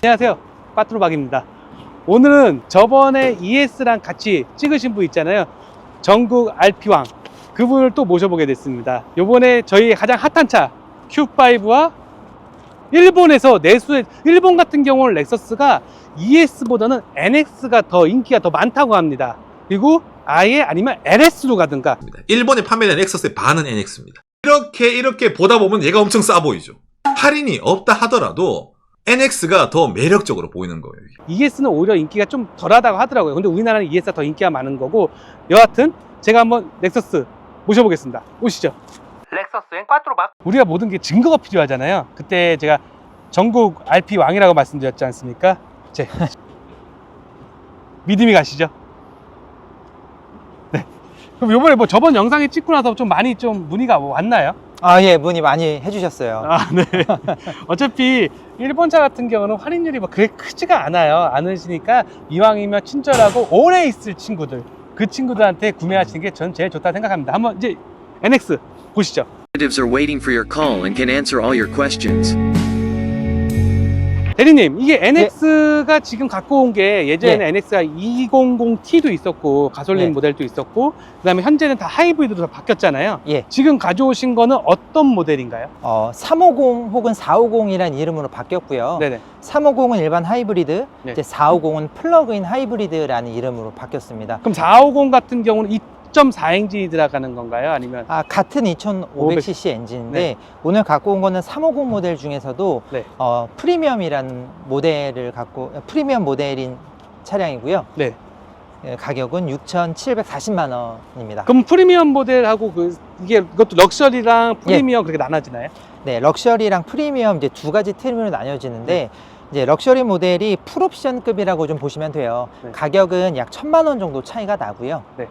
안녕하세요, 꽈트로박입니다. 오늘은 저번에 ES랑 같이 찍으신 분 있잖아요, 전국 RP왕, 그분을 또 모셔보게 됐습니다. 요번에 저희 가장 핫한 차 Q5와 일본에서 내수해, 일본 같은 경우는 렉서스가 ES보다는 NX가 더 인기가 더 많다고 합니다. 그리고 아예 아니면 LS로 가든가. 일본에 판매된 엑서스의 반은 NX입니다. 이렇게 보다 보면 얘가 엄청 싸 보이죠. 할인이 없다 하더라도 NX가 더 매력적으로 보이는 거예요. ES는 오히려 인기가 좀 덜하다고 하더라고요. 근데 우리나라는 ES가 더 인기가 많은 거고, 여하튼 제가 한번 렉서스 모셔보겠습니다. 오시죠. 렉서스엔 꽈트로박. 우리가 모든 게 증거가 필요하잖아요. 그때 제가 전국 RP 왕이라고 말씀드렸지 않습니까? 믿음이 가시죠? 네. 그럼 요번에 뭐 저번 영상에 찍고 나서 좀 많이 좀 문의가 왔나요? 예, 문의 많이 해주셨어요. 네. 어차피 일본 차 같은 경우는 할인율이 뭐 그렇게 크지가 않으시니까 이왕이면 친절하고 오래 있을 친구들, 그 친구들한테 구매하시는 게 전 제일 좋다 생각합니다. 한번 이제 NX 보시죠. Representatives are waiting for your call and can answer all your questions. 대리님, 이게 NX가 지금 갖고 온 게 예전에는 NX가 200T도 있었고 가솔린 모델도 있었고, 그 다음에 현재는 다 하이브리드로 다 바뀌었잖아요. 지금 가져오신 거는 어떤 모델인가요? 350 혹은 450이라는 이름으로 바뀌었고요. 네네. 350은 일반 하이브리드, 네. 이제 450은 플러그인 하이브리드라는 이름으로 바뀌었습니다. 그럼 450 같은 경우는 2.4 엔진이 들어가는 건가요? 아니면? 같은 2500cc 엔진인데, 네. 오늘 갖고 온 거는 350 모델 중에서도 네. 프리미엄이라는 모델을 프리미엄 모델인 차량이고요. 네. 가격은 6,740만 원입니다. 그럼 프리미엄 모델하고 이것도 럭셔리랑 프리미엄 그렇게 나눠지나요? 네, 럭셔리랑 프리미엄 이제 두 가지 테리미로 나뉘어지는데, 이제 럭셔리 모델이 풀옵션급이라고 좀 보시면 돼요. 가격은 약 1,000만 원 정도 차이가 나고요. 네.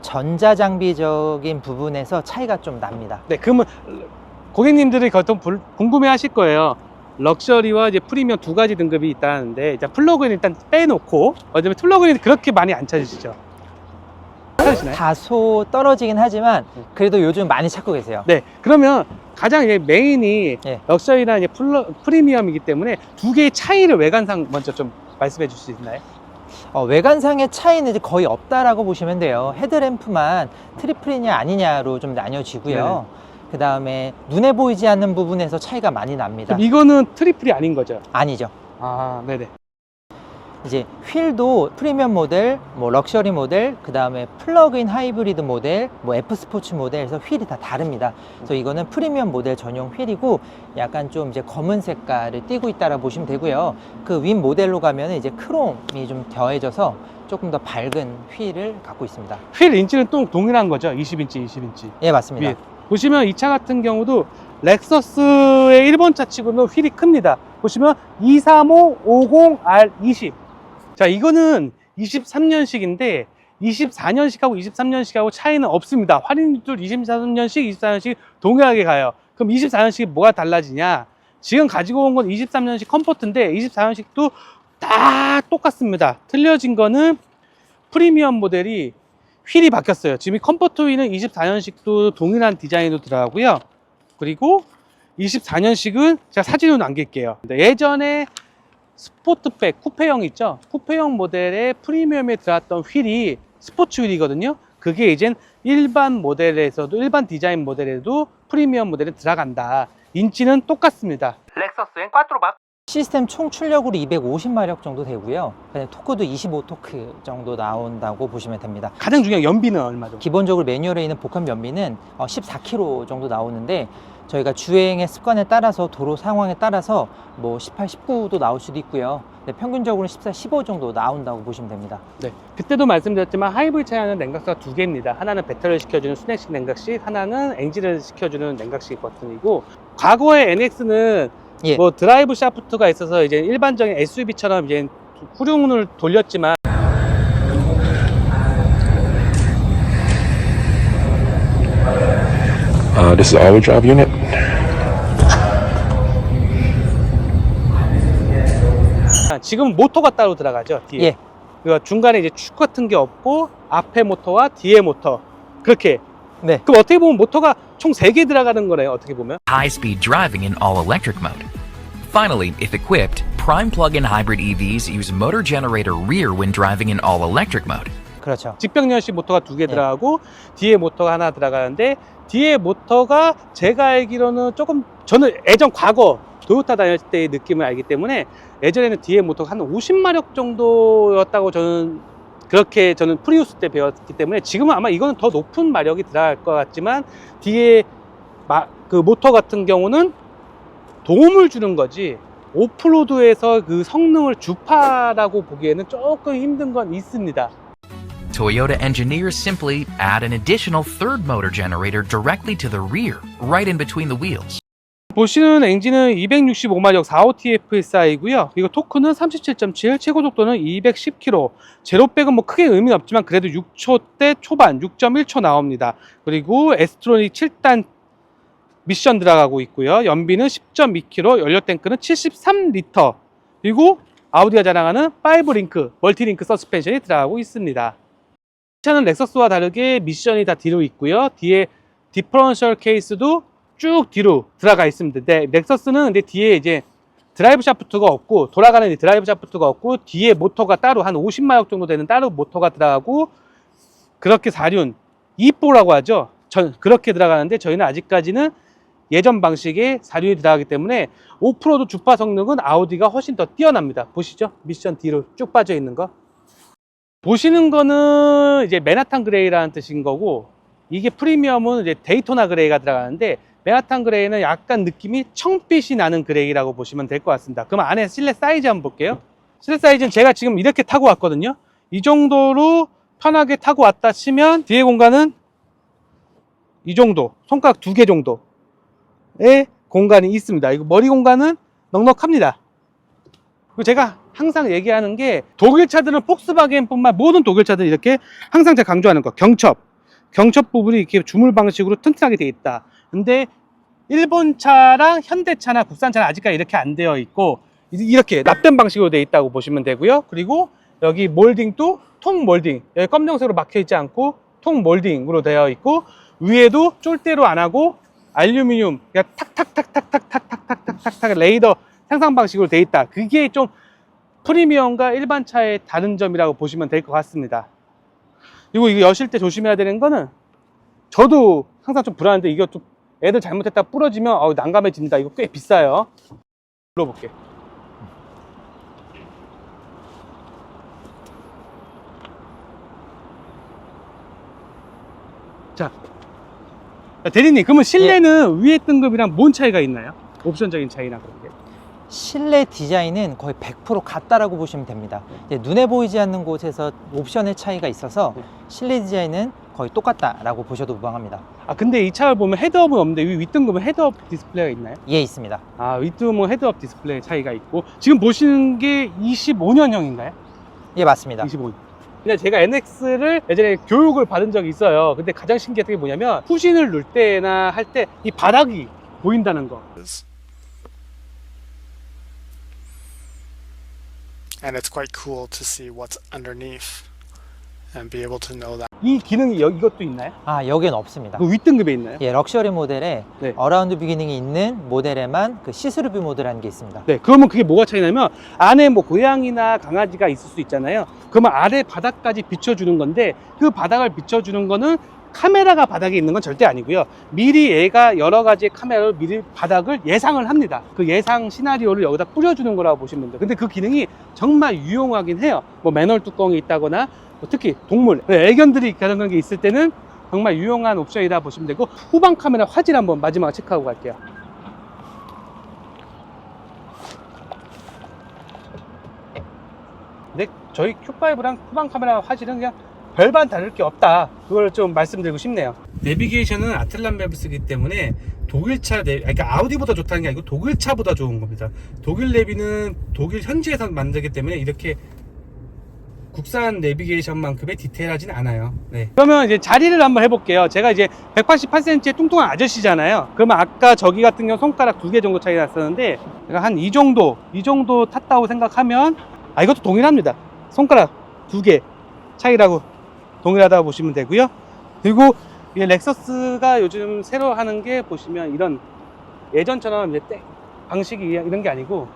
전자장비적인 부분에서 차이가 좀 납니다. 네, 그러면 고객님들이 보통 궁금해 하실 거예요. 럭셔리와 이제 프리미엄 두 가지 등급이 있다는데, 일단 플러그인 일단 빼놓고, 어차피 플러그인 그렇게 많이 안 찾으시죠? 찾으시나요? 다소 떨어지긴 하지만 그래도 요즘 많이 찾고 계세요. 네, 그러면 가장 이제 메인이 럭셔리나 이제 프리미엄이기 때문에 두 개의 차이를 외관상 먼저 좀 말씀해 주실 수 있나요? 외관상의 차이는 이제 거의 없다라고 보시면 돼요. 헤드램프만 트리플이냐 아니냐로 좀 나뉘어지고요. 그 다음에 눈에 보이지 않는 부분에서 차이가 많이 납니다. 그럼 이거는 트리플이 아닌 거죠? 아니죠. 네네. 이제 휠도 프리미엄 모델, 뭐 럭셔리 모델, 그 다음에 플러그인 하이브리드 모델, 뭐 F 스포츠 모델에서 휠이 다 다릅니다. 그래서 이거는 프리미엄 모델 전용 휠이고, 약간 좀 이제 검은 색깔을 띠고 있다라 보시면 되고요. 그 윗 모델로 가면 이제 크롬이 좀 더해져서 조금 더 밝은 휠을 갖고 있습니다. 휠 인치는 또 동일한 거죠? 20인치, 20인치. 예, 맞습니다. 위에. 보시면 이 차 같은 경우도 렉서스의 일본 차 치고는 휠이 큽니다. 보시면 23550R20. 자, 이거는 23년식인데 24년식하고 23년식하고 차이는 없습니다. 할인율 24년식, 24년식 동일하게 가요. 그럼 24년식이 뭐가 달라지냐? 지금 가지고 온 건 23년식 컴포트인데 24년식도 다 똑같습니다. 틀려진 거는 프리미엄 모델이 휠이 바뀌었어요. 지금 이 컴포트 휠은 24년식도 동일한 디자인으로 들어가고요. 그리고 24년식은 제가 사진으로 남길게요. 예전에 스포트백 쿠페형 있죠? 쿠페형 모델의 프리미엄에 들어갔던 휠이 스포츠 휠이거든요. 그게 이젠 일반 모델에서도, 일반 디자인 모델에도 프리미엄 모델에 들어간다. 인치는 똑같습니다. 렉서스엔 꽈트로박. 시스템 총 출력으로 250마력 정도 되고요. 토크도 25토크 정도 나온다고 보시면 됩니다. 가장 중요한 연비는 얼마 정도? 기본적으로 매뉴얼에 있는 복합 연비는 14km 정도 나오는데, 저희가 주행의 습관에 따라서, 도로 상황에 따라서 뭐 18, 19도 나올 수도 있고요. 평균적으로 14, 15 정도 나온다고 보시면 됩니다. 네, 그때도 말씀드렸지만 하이브리드 차량은 냉각수가 두 개입니다. 하나는 배터리를 식혀주는 순행식 냉각식, 하나는 엔진을 식혀주는 냉각식 버튼이고, 과거의 NX는 뭐 드라이브 샤프트가 있어서 이제 일반적인 SUV처럼 이제 후륜을 돌렸지만, This is all-wheel drive unit. 지금 모터가 따로 들어가죠, 뒤에. 그러니까 중간에 이제 축 같은 게 없고 앞에 모터와 뒤에 모터, 그렇게. 그럼 어떻게 보면 모터가 총 3개 들어가는 거네요, 어떻게 보면. High-speed driving in all-electric mode. Finally, if equipped, Prime plug-in hybrid EVs use motor generator rear when driving in all-electric mode. 그렇죠. 직병연식 모터가 2개 들어가고 뒤에 모터가 하나 들어가는데 뒤에 모터가 제가 알기로는 조금 저는 예전 과거 도요타 다닐 때의 느낌을 알기 때문에 예전에는 뒤에 모터가 한 50마력 정도였다고 저는 프리우스 때 배웠기 때문에 지금은 아마 이거는 더 높은 마력이 들어갈 것 같지만 뒤에 그 모터 같은 경우는 도움을 주는 거지 오프로드에서 그 성능을 주파라고 보기에는 조금 힘든 건 있습니다. Toyota engineers simply add an additional third motor generator directly to the rear, right in between the wheels. 보시는 엔진은 265마력 45TFSI고요. 그리고 토크는 37.7, 최고 속도는 210km. 제로백은 뭐 크게 의미는 없지만 그래도 6초대 초반, 6.1초 나옵니다. 그리고 에스트로닉 7단 미션 들어가고 있고요. 연비는 10.2km, 연료 탱크는 73리터. 그리고 아우디가 자랑하는 5링크, 멀티링크 서스펜션이 들어가고 있습니다. 이 차는 렉서스와 다르게 미션이 다 뒤로 있고요. 뒤에 디퍼런셜 케이스도 쭉 뒤로 들어가 있습니다. 근데 렉서스는 근데 뒤에 이제 드라이브 샤프트가 없고 돌아가는 드라이브 샤프트가 없고 뒤에 모터가 따로 한 50마력 정도 되는 따로 모터가 들어가고 그렇게 사륜 E4라고 하죠. 그렇게 들어가는데 저희는 아직까지는 예전 방식의 사륜이 들어가기 때문에 오프로드 주파 성능은 아우디가 훨씬 더 뛰어납니다. 보시죠. 미션 뒤로 쭉 빠져 있는 거. 보시는 거는 이제 맨하탄 그레이라는 뜻인 거고 이게 프리미엄은 이제 데이토나 그레이가 들어가는데 맨하탄 그레이는 약간 느낌이 청빛이 나는 그레이라고 보시면 될 것 같습니다. 그럼 안에 실내 사이즈 한번 볼게요. 실내 사이즈는 제가 지금 이렇게 타고 왔거든요. 이 정도로 편하게 타고 왔다 치면 뒤에 공간은 이 정도, 손가락 2개 정도의 공간이 있습니다. 이거 머리 공간은 넉넉합니다. 그리고 제가 항상 얘기하는 게 독일 차들은 폭스바겐뿐만 모든 독일 차들은 이렇게 항상 제가 강조하는 거 경첩 부분이 이렇게 주물 방식으로 튼튼하게 되어 있다. 근데 일본 차랑 현대차나 국산차는 아직까지 이렇게 안 되어 있고 이렇게 납땜 방식으로 되어 있다고 보시면 되고요. 그리고 여기 몰딩도 통 몰딩, 여기 검정색으로 막혀 있지 않고 통 몰딩으로 되어 있고 위에도 쫄대로 안 하고 알루미늄 그냥 탁탁탁탁탁탁탁탁탁탁 레이더 생산 방식으로 되어 있다. 그게 좀 프리미엄과 일반 차의 다른 점이라고 보시면 될 것 같습니다. 그리고 이거 여실 때 조심해야 되는 거는 저도 항상 좀 불안한데 이거 좀 애들 잘못했다 부러지면 난감해집니다. 이거 꽤 비싸요. 물어볼게. 자, 대리님 그러면 실내는 위에 등급이랑 뭔 차이가 있나요? 옵션적인 차이나 그런 게? 실내 디자인은 거의 100% 같다라고 보시면 됩니다. 이제 눈에 보이지 않는 곳에서 옵션의 차이가 있어서 실내 디자인은 거의 똑같다라고 보셔도 무방합니다. 아 근데 이 차를 보면 헤드업은 없는데 윗등급은 헤드업 디스플레이가 있나요? 예, 있습니다. 아 윗등급은 헤드업 디스플레이 차이가 있고 지금 보시는 게 25년형인가요? 예, 맞습니다. 25년. 근데 제가 NX를 예전에 교육을 받은 적이 있어요. 근데 가장 신기했던 게 뭐냐면 후진을 넣을 때나 할 때 이 바닥이 보인다는 거. And it's quite cool to see what's underneath and be able to know that. 이 기능이 이것도 있나요? 아, 여기는 없습니다. 그 윗등급에 있나요? 예, 럭셔리 모델에 네. 어라운드 뷰 기능이 있는 모델에만 그 시스루 뷰 모드라는 게 있습니다. 네, 그러면 그게 뭐가 차이냐면 안에 뭐 고양이나 강아지가 있을 수 있잖아요. 그러면 아래 바닥까지 비춰주는 건데 그 바닥을 비춰주는 거는 카메라가 바닥에 있는 건 절대 아니고요. 미리 얘가 여러 가지의 카메라로 미리 바닥을 예상을 합니다. 그 예상 시나리오를 여기다 뿌려주는 거라고 보시면 돼요. 근데 그 기능이 정말 유용하긴 해요. 뭐 맨홀 뚜껑이 있다거나 뭐 특히 동물, 애견들이 그런 게 있을 때는 정말 유용한 옵션이다 보시면 되고 후방 카메라 화질 한번 마지막에 체크하고 갈게요. 근데 저희 Q5랑 후방 카메라 화질은 그냥 별반 다를 게 없다. 그걸 좀 말씀드리고 싶네요. 내비게이션은 아틀란 밸브 쓰기 때문에 독일차 그러니까 아우디보다 좋다는 게 아니고 독일차보다 좋은 겁니다. 독일 내비는 독일 현지에서 만들기 때문에 이렇게 국산 내비게이션만큼의 디테일하진 않아요. 네. 그러면 이제 자리를 한번 해볼게요. 제가 이제 188cm의 뚱뚱한 아저씨잖아요. 그러면 아까 저기 같은 경우 손가락 2개 정도 차이 났었는데 제가 한 이 정도 탔다고 생각하면 이것도 동일합니다. 손가락 2개 차이라고 동일하다고 보시면 되고요. 그리고 이 렉서스가 요즘 새로 하는 게 보시면 이런 예전처럼 이제 방식이 이런 게 아니고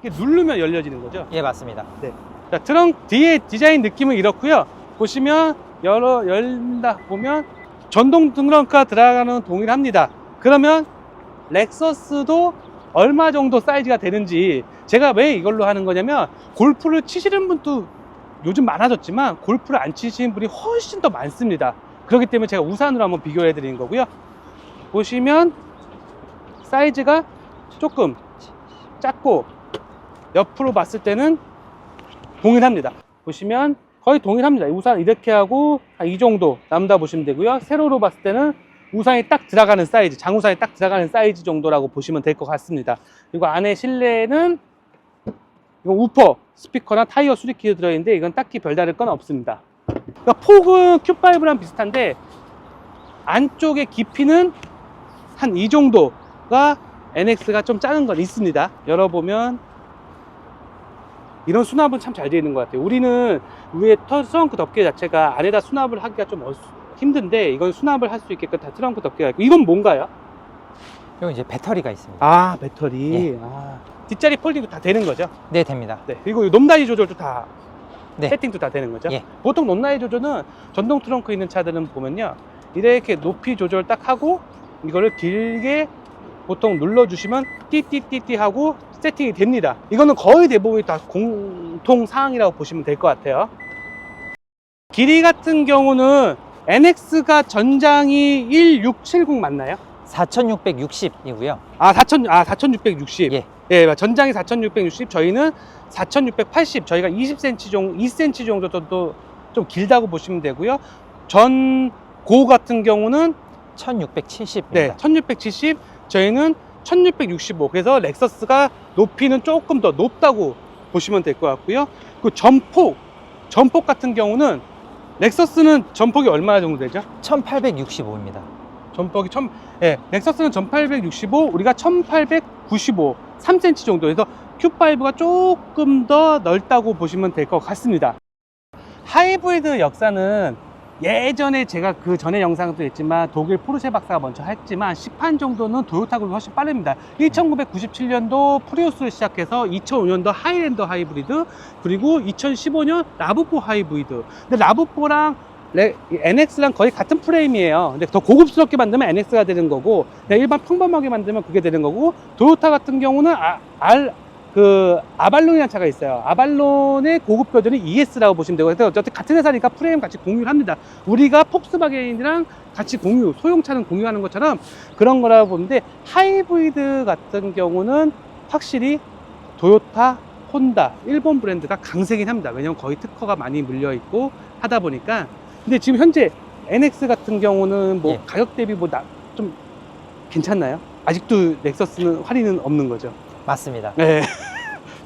이렇게 누르면 열려지는 거죠. 예, 맞습니다. 자, 트렁크 뒤에 디자인 느낌은 이렇고요. 보시면 열다 보면 전동 트렁크가 들어가는 동일합니다. 그러면 렉서스도 얼마 정도 사이즈가 되는지, 제가 왜 이걸로 하는 거냐면 골프를 치시는 분도 요즘 많아졌지만 골프를 안 치시는 분이 훨씬 더 많습니다. 그렇기 때문에 제가 우산으로 한번 비교해 드리는 거고요. 보시면 사이즈가 조금 작고 옆으로 봤을 때는 동일합니다. 보시면 거의 동일합니다. 우산 이렇게 하고 이 정도 남다 보시면 되고요. 세로로 봤을 때는 우산이 딱 들어가는 사이즈, 장우산이 딱 들어가는 사이즈 정도라고 보시면 될 것 같습니다. 그리고 안에 실내에는 이건 우퍼, 스피커나 타이어 수리키도 들어있는데 이건 딱히 별다를 건 없습니다. 그러니까 폭은 Q5랑 비슷한데 안쪽의 깊이는 한 이 정도가 NX가 좀 작은 건 있습니다. 열어보면 이런 수납은 참 잘 되어 있는 것 같아요. 우리는 위에 트렁크 덮개 자체가 안에다 수납을 하기가 좀 힘든데 이건 수납을 할 수 있게끔 다 트렁크 덮개가 있고. 이건 뭔가요? 여기 이제 배터리가 있습니다. 아, 배터리. 예. 뒷자리 폴딩도 다 되는 거죠? 네, 됩니다. 네. 그리고 이 높낮이 조절도 다 네. 세팅도 다 되는 거죠? 예. 보통 높낮이 조절은 전동 트렁크 있는 차들은 보면요, 이렇게 높이 조절 딱 하고 이거를 길게 보통 눌러주시면 띠띠띠띠 하고 세팅이 됩니다. 이거는 거의 대부분이 다 공통 사항이라고 보시면 될 것 같아요. 길이 같은 경우는 NX가 전장이 1670 맞나요? 4660이고요. 4660. 예. 예, 전장이 4660, 저희는 4680, 저희가 20cm 정도, 2cm 정도 좀 길다고 보시면 되고요. 전고 같은 경우는 1670입니다. 네, 1670, 저희는 1665. 그래서 렉서스가 높이는 조금 더 높다고 보시면 될 것 같고요. 그 전폭 같은 경우는 렉서스는 전폭이 얼마나 정도 되죠? 1865입니다. 전폭이 렉서스는 1865, 우리가 1895, 3cm 정도. 그래서 Q5가 조금 더 넓다고 보시면 될 것 같습니다. 하이브리드 역사는 예전에 제가 그 전에 영상도 했지만 독일 포르쉐 박사가 먼저 했지만 시판 정도는 도요타가 훨씬 빠릅니다. 1997년도 프리우스를 시작해서 2005년도 하이랜더 하이브리드, 그리고 2015년 라브4 하이브리드. 근데 라브4랑 NX랑 거의 같은 프레임이에요. 근데 더 고급스럽게 만들면 NX가 되는 거고, 일반 평범하게 만들면 그게 되는 거고, 도요타 같은 경우는 아발론이라는 차가 있어요. 아발론의 고급 버전이 ES라고 보시면 되고, 어쨌든 같은 회사니까 프레임 같이 공유를 합니다. 우리가 폭스바겐이랑 같이 소형차는 공유하는 것처럼 그런 거라고 보는데, 하이브리드 같은 경우는 확실히 도요타, 혼다, 일본 브랜드가 강세긴 합니다. 왜냐면 거의 특허가 많이 물려 있고 하다 보니까. 근데 지금 현재 NX 같은 경우는 뭐 예. 가격 대비 좀 괜찮나요? 아직도 렉서스는 할인은 없는 거죠? 맞습니다. 네.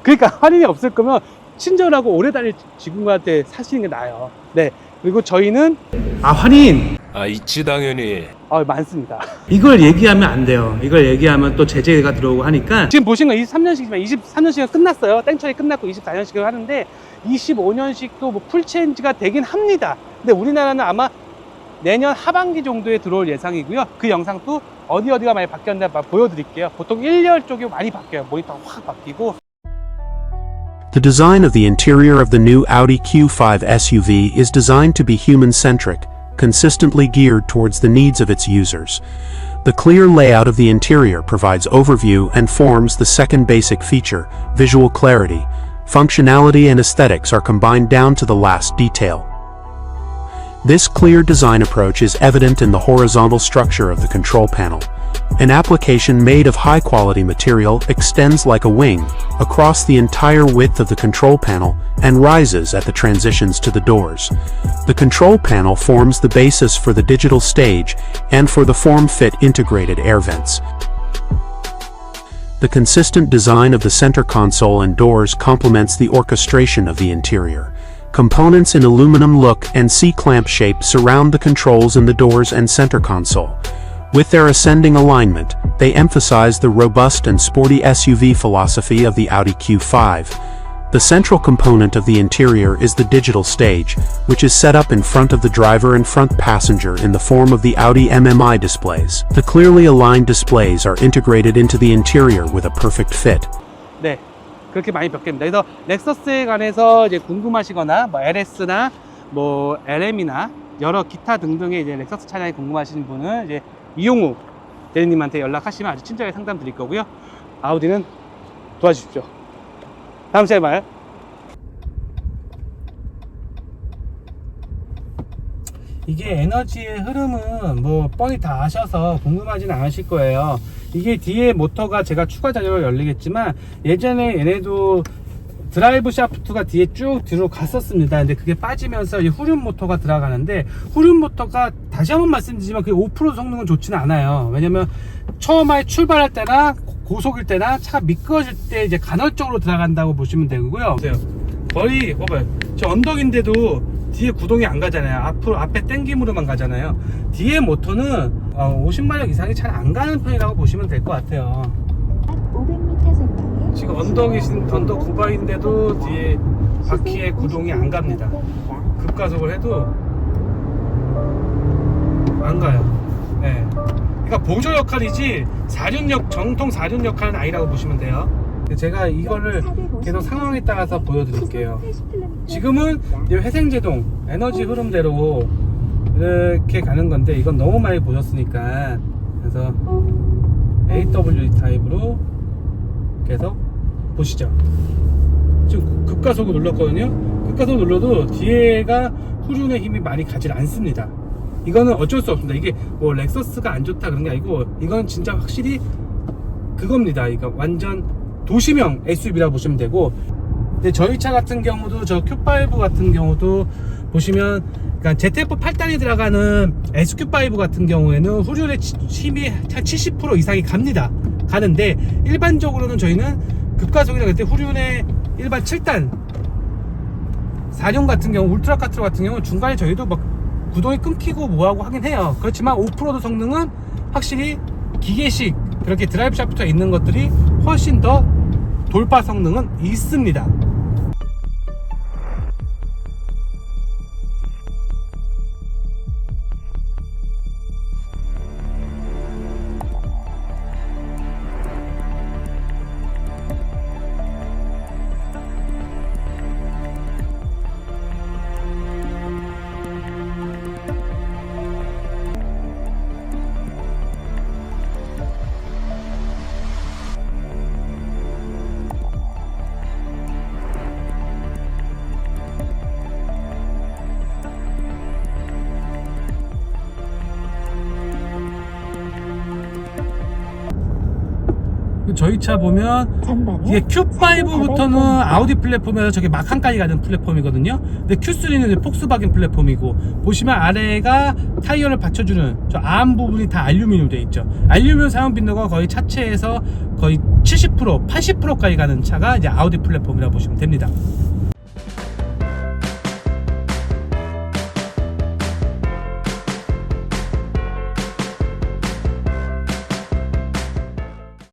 그러니까 할인이 없을 거면 친절하고 오래 다닐 직원한테 사시는 게 나아요. 네. 그리고 저희는 할인 있지 당연히. 많습니다. 이걸 얘기하면 안 돼요. 이걸 얘기하면 또 제재가 들어오고 하니까. 지금 보신 건 23년식이지만 23년식은 끝났어요. 땡처리 끝났고 24년식을 하는데 25년식도 뭐 풀체인지가 되긴 합니다. 근데 우리나라는 아마 내년 하반기 정도에 들어올 예상이고요. 그 영상도 어디가 많이 바뀌었나 보여드릴게요. 보통 1열 쪽이 많이 바뀌어요. 모니터가 확 바뀌고. The design of the interior of the new Audi Q5 SUV is designed to be human-centric, consistently geared towards the needs of its users. The clear layout of the interior provides overview and forms the second basic feature, visual clarity. Functionality and aesthetics are combined down to the last detail. This clear design approach is evident in the horizontal structure of the control panel. An application made of high-quality material extends like a wing across the entire width of the control panel and rises at the transitions to the doors. The control panel forms the basis for the digital stage and for the form-fit integrated air vents. The consistent design of the center console and doors complements the orchestration of the interior. Components in aluminum look and C-clamp shape surround the controls in the doors and center console. With their ascending alignment, they emphasize the robust and sporty SUV philosophy of the Audi Q5. The central component of the interior is the digital stage, which is set up in front of the driver and front passenger in the form of the Audi MMI displays. The clearly aligned displays are integrated into the interior with a perfect fit. 네. 그렇게 많이 바뀝니다. 그래서 렉서스에 관해서 이제 궁금하시거나 뭐 LS나 뭐 LM이나 여러 기타 등등의 이제 렉서스 차량이 궁금하신 분은 이제 이용우 대리님한테 연락하시면 아주 친절하게 상담 드릴 거고요. 아우디는 도와주십시오. 다음 시간에 봐요. 이게 에너지의 흐름은 뭐 뻔히 다 아셔서 궁금하지는 않으실 거예요. 이게 뒤에 모터가 제가 추가 자료로 열리겠지만 예전에 얘네도 드라이브 샤프트가 뒤에 쭉 뒤로 갔었습니다. 근데 그게 빠지면서 이 후륜 모터가 들어가는데, 후륜 모터가 다시 한번 말씀드리지만 그게 5% 성능은 좋지는 않아요. 왜냐면 처음에 출발할 때나 고속일 때나 차가 미끄러질 때 이제 간헐적으로 들어간다고 보시면 되고요. 거의 봐봐요. 저 언덕인데도 뒤에 구동이 안 가잖아요. 앞에 땡김으로만 가잖아요. 뒤에 모터는 50마력 이상이 잘 안 가는 편이라고 보시면 될 것 같아요. 500m 전방에 지금 언덕 구바인데도 뒤에 바퀴에 구동이 안 갑니다. 급가속을 해도 안 가요. 네. 그러니까 보조 역할이지 정통 4륜 역할은 아니라고 보시면 돼요. 제가 이거를 계속 상황에 따라서 보여드릴게요. 지금은 이제 회생제동 에너지 흐름대로 이렇게 가는 건데, 이건 너무 많이 보셨으니까 그래서 AW 타입으로 계속 보시죠. 지금 급가속을 눌렀거든요. 급가속 눌러도 뒤에가 후륜의 힘이 많이 가지 않습니다. 이거는 어쩔 수 없습니다. 이게 뭐 렉서스가 안 좋다 그런 게 아니고, 이건 진짜 확실히 그겁니다. 이거 완전 도시명 SUV라고 보시면 되고, 근데 저희 차 같은 경우도 저 Q5 같은 경우도 보시면, 그러니까 ZF 8단이 들어가는 SQ5 같은 경우에는 후륜의 힘이 한 70% 이상이 가는데, 일반적으로는 저희는 급가속이라 그때 후륜의 일반 7단 4륜 같은 경우, 울트라 카트로 같은 경우 중간에 저희도 막 구동이 끊기고 뭐하고 하긴 해요. 그렇지만 오프로드 성능은 확실히 기계식 그렇게 드라이브 샤프트가 있는 것들이 훨씬 더 돌파 성능은 있습니다. 저희 차 보면 이게 Q5부터는 아우디 플랫폼에서 저게 마칸까지 가는 플랫폼이거든요. 근데 Q3는 폭스바겐 플랫폼이고, 보시면 아래가 타이어를 받쳐주는 저 암 부분이 다 알루미늄 되어 있죠. 알루미늄 사용 빈도가 거의 차체에서 거의 70%, 80%까지 가는 차가 이제 아우디 플랫폼이라고 보시면 됩니다.